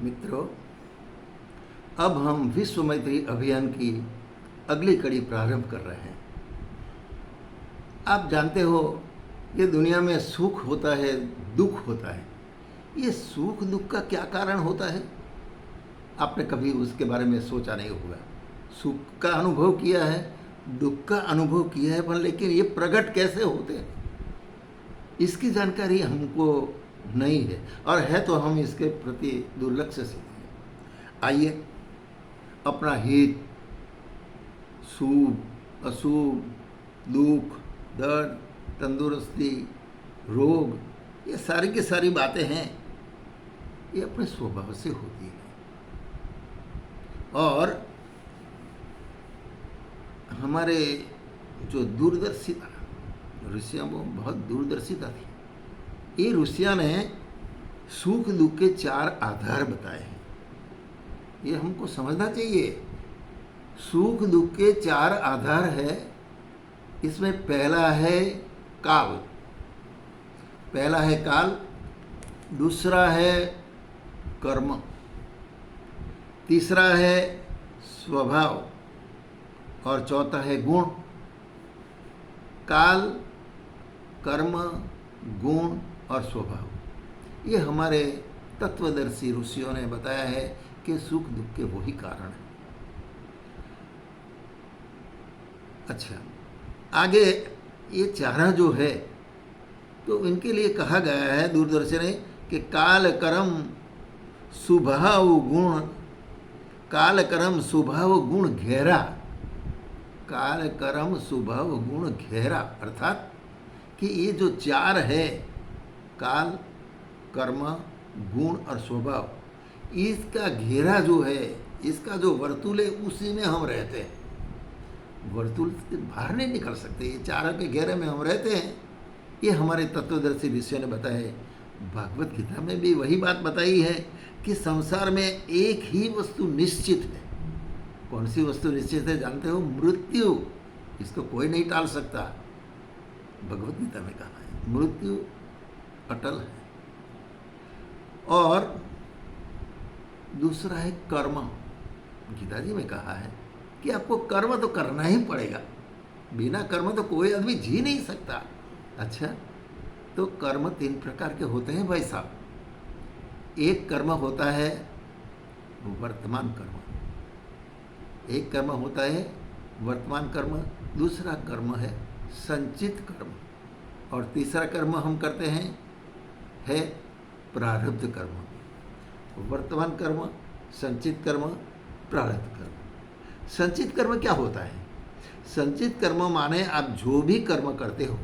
मित्रों, अब हम विश्व मैत्री अभियान की अगली कड़ी प्रारंभ कर रहे हैं। आप जानते हो, ये दुनिया में सुख होता है, दुख होता है। ये सुख दुख का क्या कारण होता है? आपने कभी उसके बारे में सोचा नहीं होगा। सुख का अनुभव किया है, दुख का अनुभव किया है, पर लेकिन ये प्रकट कैसे होते हैं, इसकी जानकारी हमको नहीं है, और है तो हम इसके प्रति दुर्लक्ष्य से हैं। आइए अपना हित, शुभ अशुभ, दुख दर्द, तंदुरुस्ती, रोग, ये सारी की सारी बातें हैं, ये अपने स्वभाव से होती है। और हमारे जो दूरदर्शिता, ऋषियों में बहुत दूरदर्शिता थी। ये ऋषियों ने सुख दुख के 4 आधार बताए हैं, ये हमको समझना चाहिए। सुख दुख के 4 आधार है। इसमें पहला है काल, दूसरा है कर्म, तीसरा है स्वभाव, और चौथा है गुण। काल, कर्म, गुण और स्वभाव, ये हमारे तत्वदर्शी ऋषियों ने बताया है कि सुख दुख के वही कारण हैं। अच्छा, आगे ये 4 जो है, तो इनके लिए कहा गया है दूरदर्शन ने कि काल कर्म स्वभाव गुण, काल कर्म स्वभाव गुण घेरा। काल कर्म स्वभाव गुण घेरा, अर्थात कि ये जो 4 है, काल कर्म गुण और स्वभाव, इसका घेरा जो है, इसका जो वर्तुल है, उसी में हम रहते हैं। वर्तुल से बाहर नहीं निकल सकते, ये 4 के घेरे में हम रहते हैं। ये हमारे तत्वदर्शी ऋषियों ने बताया है। भागवत गीता में भी वही बात बताई है कि संसार में एक ही वस्तु निश्चित है। कौन सी वस्तु निश्चित है जानते हो? मृत्यु। इसको कोई नहीं टाल सकता। भगवत गीता में कहा है मृत्यु अटल है। और दूसरा है कर्म। गीता जी में कहा है कि आपको कर्म तो करना ही पड़ेगा, बिना कर्म तो कोई आदमी जी नहीं सकता। अच्छा, तो कर्म 3 प्रकार के होते हैं भाई साहब। एक कर्म होता है वर्तमान कर्म, एक कर्म होता है वर्तमान कर्म, दूसरा कर्म है संचित कर्म, और तीसरा कर्म हम करते हैं है प्रारब्ध कर्म। वर्तमान कर्म, संचित कर्म, प्रारब्ध कर्म। संचित कर्म क्या होता है? संचित कर्म माने आप जो भी कर्म करते हो,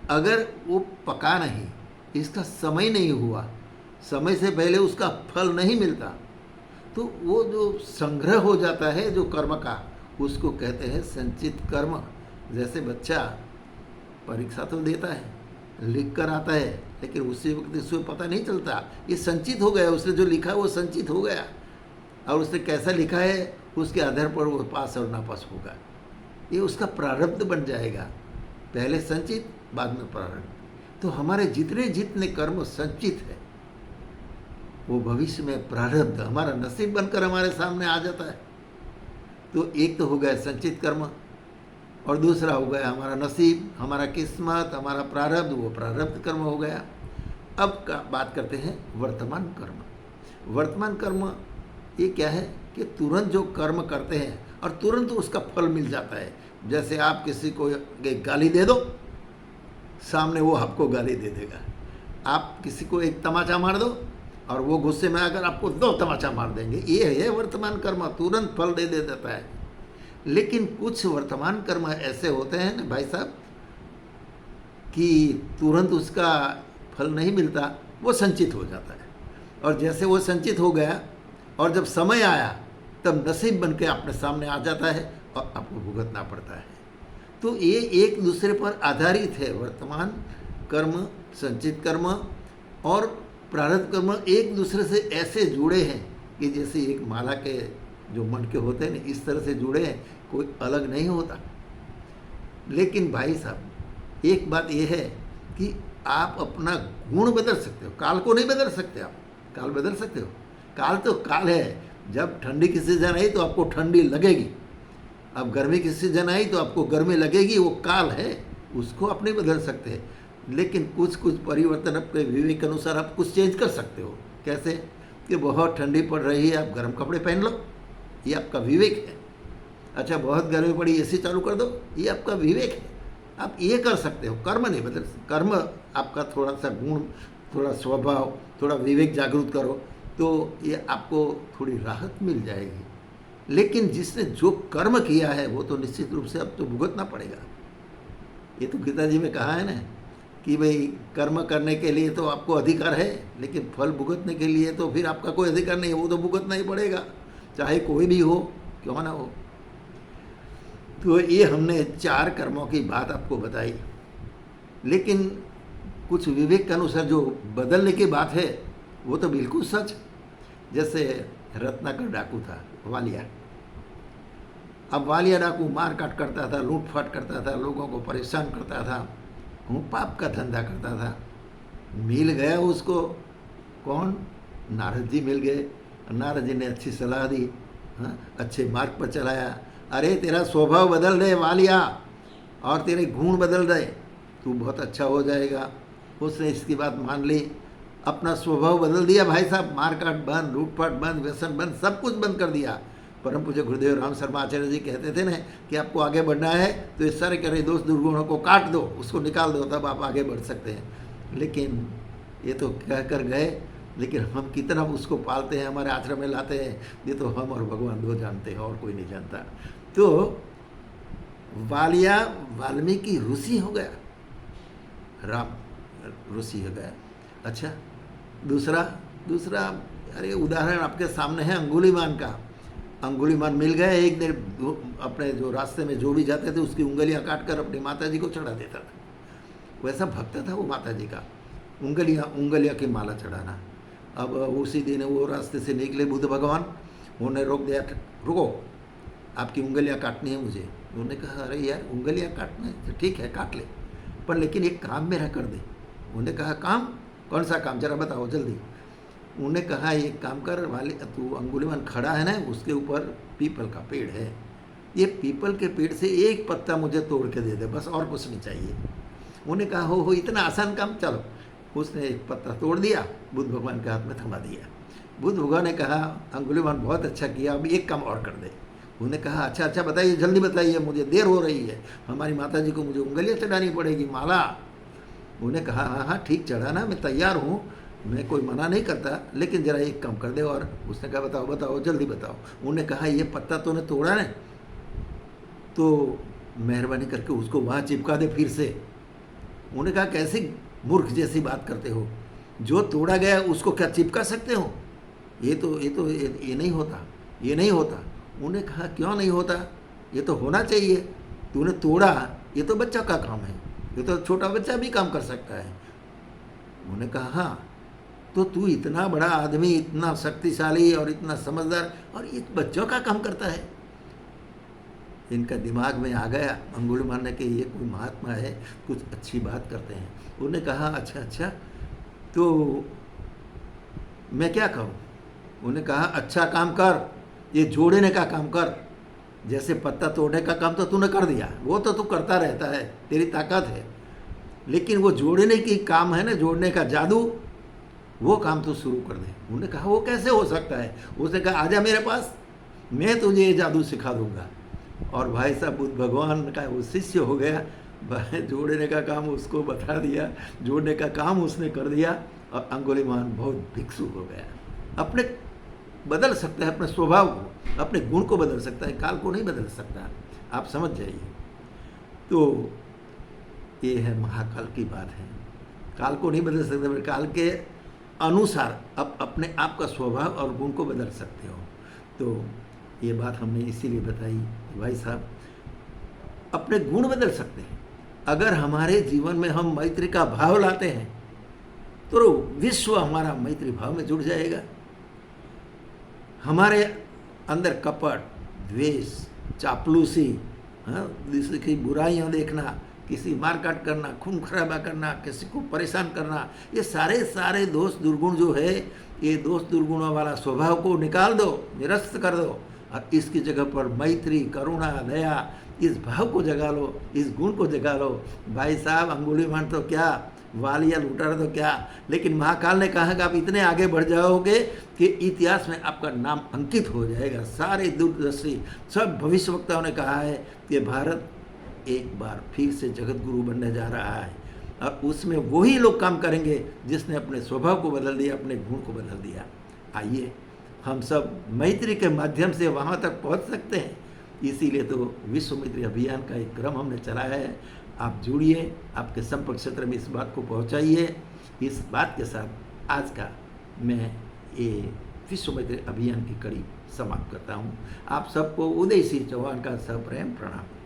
अगर वो पका नहीं, इसका समय नहीं हुआ, समय से पहले उसका फल नहीं मिलता, तो वो जो संग्रह हो जाता है जो कर्म का, उसको कहते हैं संचित कर्म। जैसे बच्चा परीक्षा तो देता है, लिख कर आता है, लेकिन उसी वक्त इसको पता नहीं चलता ये संचित हो गया, उसने जो लिखा वो संचित हो गया, और उसने कैसा लिखा है उसके आधार पर वो पास और नापास होगा। ये उसका प्रारब्ध बन जाएगा, पहले संचित बाद में प्रारब्ध। तो हमारे जितने जितने कर्म संचित है, वो भविष्य में प्रारब्ध, हमारा नसीब बनकर हमारे सामने आ जाता है। तो एक तो हो गया संचित कर्म, और दूसरा हो गया हमारा नसीब, हमारा किस्मत, हमारा प्रारब्ध, वो प्रारब्ध कर्म हो गया। अब का बात करते हैं वर्तमान कर्म। वर्तमान कर्म ये क्या है कि तुरंत जो कर्म करते हैं और तुरंत उसका फल मिल जाता है। जैसे आप किसी को एक गाली दे दो, सामने वो आपको गाली दे देगा। आप किसी को एक तमाचा मार दो, और वो गुस्से में आकर आपको 2 तमाचा मार देंगे। ये है वर्तमान कर्म, तुरंत फल दे देता है। लेकिन कुछ वर्तमान कर्म ऐसे होते हैं ना भाई साहब, कि तुरंत उसका फल नहीं मिलता, वो संचित हो जाता है। और जैसे वो संचित हो गया, और जब समय आया, तब नसीब बन के अपने सामने आ जाता है और आपको भुगतना पड़ता है। तो ये एक दूसरे पर आधारित है। वर्तमान कर्म, संचित कर्म और प्रारब्ध कर्म एक दूसरे से ऐसे जुड़े हैं कि जैसे एक माला के जो मटके होते हैं ना, इस तरह से जुड़े हैं, कोई अलग नहीं होता। लेकिन भाई साहब, एक बात यह है कि आप अपना गुण बदल सकते हो, काल को नहीं बदल सकते। आप काल बदल सकते हो, काल तो काल है। जब ठंडी की सीजन आई तो आपको ठंडी लगेगी, अब गर्मी की सीजन आई तो आपको गर्मी लगेगी, वो काल है, उसको आप नहीं बदल सकते। लेकिन कुछ कुछ परिवर्तन अपने विवेक के अनुसार आप कुछ चेंज कर सकते हो। कैसे? कि बहुत ठंडी पड़ रही है, आप गर्म कपड़े पहन लो, ये आपका विवेक है। अच्छा, बहुत गर्मी पड़ी, एसी चालू कर दो, ये आपका विवेक है। आप ये कर सकते हो, कर्म नहीं बदल। कर्म आपका थोड़ा सा गुण, थोड़ा स्वभाव, थोड़ा विवेक जागरूक करो तो ये आपको थोड़ी राहत मिल जाएगी। लेकिन जिसने जो कर्म किया है वो तो निश्चित रूप से अब तो भुगतना पड़ेगा। ये तो गीता जी में कहा है ना कि भाई कर्म करने के लिए तो आपको अधिकार है, लेकिन फल भुगतने के लिए तो फिर आपका कोई अधिकार नहीं है, वो तो भुगतना ही पड़ेगा, चाहे कोई भी हो, क्यों ना हो। तो ये हमने 4 कर्मों की बात आपको बताई। लेकिन कुछ विवेक के अनुसार जो बदलने की बात है वो तो बिल्कुल सच। जैसे रत्नाकर डाकू था, वालिया। अब वालिया डाकू मार काट करता था, लूटफाट करता था, लोगों को परेशान करता था, पाप का धंधा करता था। मिल गया उसको कौन? नारद जी मिल गए। नारद जी ने अच्छी सलाह दी, हाँ, अच्छे मार्ग पर चलाया। अरे तेरा स्वभाव बदल दे वालिया, और तेरे गुण बदल दे, तू बहुत अच्छा हो जाएगा। उसने इसकी बात मान ली, अपना स्वभाव बदल दिया भाई साहब, मारकाट बंद, लूटपाट बंद, व्यसन बंद, सब कुछ बंद कर दिया। परम पूज्य गुरुदेव राम शर्मा आचार्य जी कहते थे ना कि आपको आगे बढ़ना है तो इस सारे करे दोष दुर्गुणों को काट दो, उसको निकाल दो, तब आप आगे बढ़ सकते हैं। लेकिन ये तो कह कर गए, लेकिन हम कितना उसको पालते हैं, हमारे आश्रम में लाते हैं, ये तो हम और भगवान दो जानते हैं, और कोई नहीं जानता। तो वालिया वाल्मीकि ऋषि हो गया, राम ऋषि हो गया। अच्छा, दूसरा अरे उदाहरण आपके सामने है अंगुलीमान का। अंगुलीमान मिल गए, एक दिन अपने जो रास्ते में जो भी जाते थे उसकी उंगलियां काट कर अपनी माता जी को चढ़ा देता था। वैसा भक्त था वो माता जी का, उंगलियां की माला चढ़ाना। अब उसी दिन वो रास्ते से निकले बुद्ध भगवान, उन्होंने रोक दिया, रुको, आपकी उंगलियां काटनी है मुझे। उन्होंने कहा अरे यार उंगलियां काटना है, ठीक है काट ले, पर लेकिन एक काम मेरा कर दे। उन्होंने कहा काम? कौन सा काम, जरा बताओ जल्दी। उन्होंने कहा एक काम कर वाले, तू अंगुलीमान खड़ा है ना, उसके ऊपर पीपल का पेड़ है, ये पीपल के पेड़ से एक पत्ता मुझे तोड़ के दे दे, बस और कुछ नहीं चाहिए। उन्होंने कहा हो इतना आसान काम, चलो। उसने एक पत्ता तोड़ दिया, बुद्ध भगवान के हाथ में थमा दिया। बुद्ध भगवान ने कहा अंगुलीमान बहुत अच्छा किया, अब एक काम और कर दे। उन्होंने कहा अच्छा बताइए, जल्दी बताइए, मुझे देर हो रही है, हमारी माता जी को मुझे उंगलियां चढ़ानी पड़ेगी, माला। उन्होंने कहा हाँ ठीक चढ़ाना, मैं तैयार हूँ, मैं कोई मना नहीं करता, लेकिन ज़रा एक काम कर दे। और उसने कहा बताओ जल्दी बताओ। उन्होंने कहा ये पत्ता तूने तोड़ा है तो मेहरबानी करके उसको वहाँ चिपका दे फिर से। उन्होंने कहा कैसे मूर्ख जैसी बात करते हो, जो तोड़ा गया उसको क्या चिपका सकते हो? ये नहीं होता, ये नहीं होता। उन्होंने कहा क्यों नहीं होता, ये तो होना चाहिए, तूने तोड़ा, ये तो बच्चा का काम है, ये तो छोटा बच्चा भी काम कर सकता है। उन्होंने कहा हाँ, तो तू इतना बड़ा आदमी, इतना शक्तिशाली और इतना समझदार, और इस बच्चों का काम करता है। इनका दिमाग में आ गया अंगुलीमान ने कि ये कोई महात्मा है, कुछ अच्छी बात करते हैं। उन्होंने कहा अच्छा तो मैं क्या करूं? उन्होंने कहा अच्छा काम कर, ये जोड़ने का काम कर। जैसे पत्ता तोड़ने का काम तो तूने कर दिया, वो तो तू करता रहता है, तेरी ताकत है, लेकिन वो जोड़ने की काम है ना, जोड़ने का जादू, वो काम तो शुरू कर दे। उन्होंने कहा वो कैसे हो सकता है? उसने कहा आजा मेरे पास, मैं तुझे ये जादू सिखा दूंगा। और भाई साहब बुद्ध भगवान का वो शिष्य हो गया, जोड़ने का काम उसको बता दिया, जोड़ने का काम उसने कर दिया, और अंगुलीमान बहुत भिक्षु हो गया। अपने बदल सकता है, अपने स्वभाव को, अपने गुण को बदल सकता है, काल को नहीं बदल सकता, आप समझ जाइए। तो ये है महाकाल की बात है, काल को नहीं बदल सकते, काल के अनुसार अपने आप का स्वभाव और गुण को बदल सकते हो। तो ये बात हमने इसीलिए बताई कि भाई साहब अपने गुण बदल सकते हैं। अगर हमारे जीवन में हम मैत्री का भाव लाते हैं तो विश्व हमारा मैत्री भाव में जुड़ जाएगा। हमारे अंदर कपट, द्वेष, चापलूसी, दूसरे की बुराइयां देखना, किसी मारकाट करना, खून खराबा करना, किसी को परेशान करना, ये सारे दोष दुर्गुण जो है ये दोष दुर्गुणों वाला स्वभाव को निकाल दो, निरस्त कर दो, और इसकी जगह पर मैत्री, करुणा, दया, इस भाव को जगा लो, इस गुण को जगा लो। भाई साहब, अंगुलीमाल तो क्या, वालिया लुटारा तो क्या, लेकिन महाकाल ने कहा कि आप इतने आगे बढ़ जाओगे कि इतिहास में आपका नाम अंकित हो जाएगा। सारे दूरदर्शी सब भविष्यवक्ताओं ने कहा है कि भारत एक बार फिर से जगत गुरु बनने जा रहा है, और उसमें वही लोग काम करेंगे जिसने अपने स्वभाव को बदल दिया, अपने गुण को बदल दिया। आइए हम सब मैत्री के माध्यम से वहाँ तक पहुँच सकते हैं। इसीलिए तो विश्व मैत्री अभियान का एक क्रम हमने चलाया है। आप जुड़िए, आपके संपर्क क्षेत्र में इस बात को पहुँचाइए। इस बात के साथ आज का मैं ये विश्व मैत्री अभियान की कड़ी समाप्त करता हूँ। आप सबको उदय सिंह चौहान का सप्रेम प्रणाम।